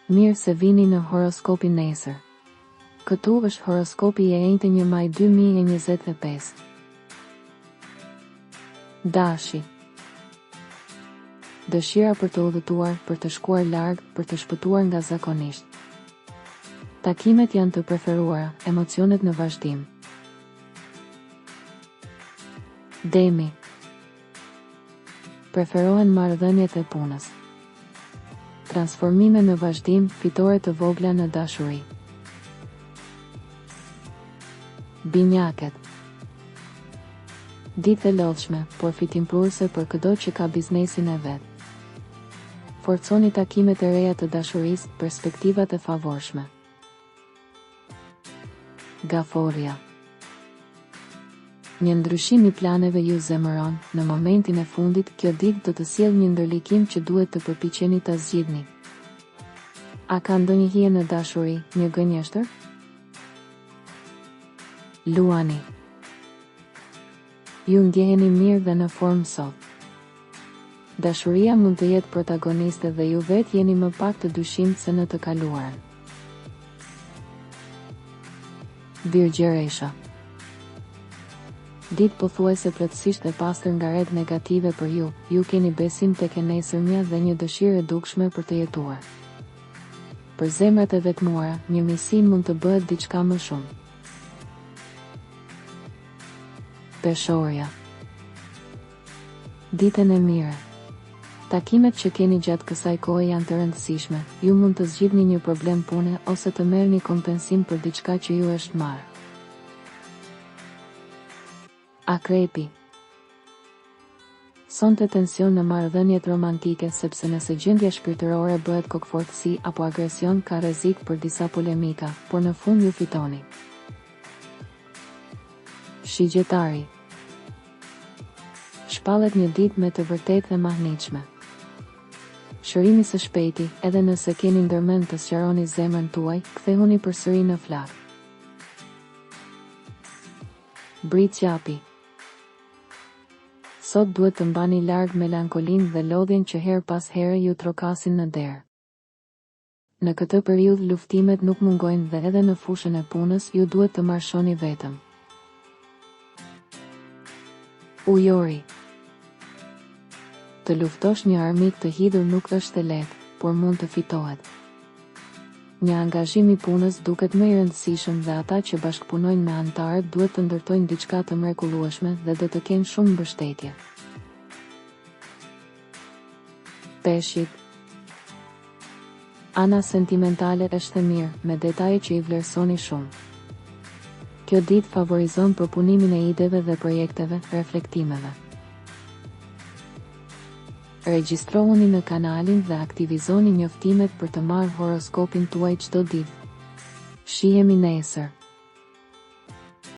Mirë se vini në horoskopin nesër. Këtu është horoskopi i 1 maj 2025. Dashi. Dëshira për të udhëtuar, për të shkuar larg, për të shpëtuar nga zakonisht. Takimet janë të preferuara, emocionet në vazhdim. Demi. Preferohen marrëdhëniet e punës. Transformime në vazhdim, fitore të vogla në dashuri. Binjaket. Ditë e lodhshme, por fitimpruese për çdo që ka biznesin e vet. Forconi takimet e reja të dashurisë, perspektivat e favorshme. Gaforja. Një ndryshim i planeve ju zemëron, në momentin e fundit, kjo ditë do të sjellë një ndërlikim që duhet të përpiqeni ta zgjidhni. A ka ndonjë hije në dashuri, një gënjeshtër? Luani. Ju ndjeheni mirë dhe në formë sot. Dashuria mund të jetë protagoniste dhe ju vetë jeni më pak të dyshimt se në të kaluarën. Virgjëresha. Ditë pothuajse plotësisht e pastër nga red negative për ju, ju keni besim tek e nesërmja dhe një dëshirë e dukshme për të jetuar. Për zemrat e vetmuara, një misi mund të bëhet diçka më shumë. Peshorja. Ditën e mirë. Takimet që keni gjatë kësaj kohe janë të rëndësishme, ju mund të zgjidhni një problem pune ose të merrni kompensim për diçka që ju është marrë. Akrepi. Sonte tension në marrëdhëniet romantike sepse nëse gjendja shpirtërore bëhet kokfortësi apo agresion ka rrezik për disa polemika, por në fund ju fitoni. Shigjetari. Shpallet një ditë me të vërtetë dhe mahnitshme. Shërimi së shpejti, edhe nëse keni ndërmend të sqaroni zemrën tuaj, kthehuni përsëri në flak. Briqapi. Sot duhet të mbani larg melankolinë dhe lodhjen që her pas here ju trokasin në derë. Në këtë periudhë luftimet nuk mungojnë dhe edhe në fushën e punës ju duhet të marshoni vetëm. Ujori. Të luftosh një armik të hidhur nuk është e lehtë, por mund të fitohet. Një angazhim i punës duket më i rëndësishëm dhe ata që bashkëpunojnë me anëtarët duhet të ndërtojnë diçka të mrekullueshme dhe do të kenë shumë mbështetje. Peshqit. Ana sentimentale është e mirë, me detaje që i vlerësoni shumë. Kjo ditë favorizon përpunimin e ideve dhe projekteve, reflektimeve. Regjistrohuni në kanalin dhe aktivizoni njoftimet për të marrë horoskopin tuaj çdo ditë. Shihemi nesër.